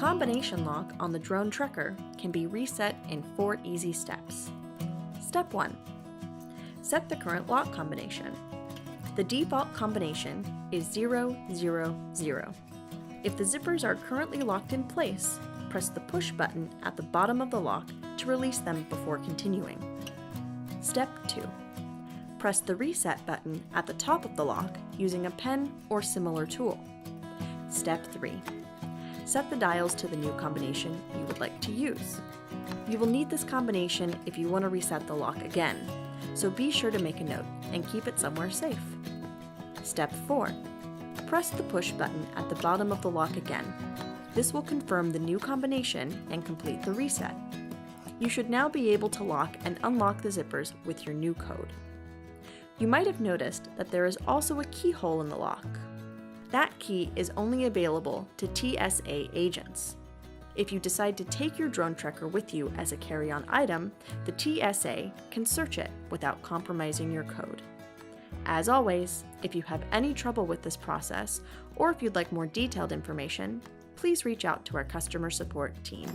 combination lock on the drone tracker can be reset in 4 easy steps. Step 1. Set the current lock combination. The default combination is 000. If the zippers are currently locked in place, press the push button at the bottom of the lock to release them before continuing. Step 2. Press the reset button at the top of the lock using a pen or similar tool. Step 3. Set the dials to the new combination you would like to use. You will need this combination if you want to reset the lock again, so be sure to make a note and keep it somewhere safe. Step 4. Press the push button at the bottom of the lock again. This will confirm the new combination and complete the reset. You should now be able to lock and unlock the zippers with your new code. You might have noticed that there is also a keyhole in the lock. That key is only available to TSA agents. If you decide to take your drone tracker with you as a carry-on item, the TSA can search it without compromising your code. As always, if you have any trouble with this process, or if you'd like more detailed information, please reach out to our customer support team.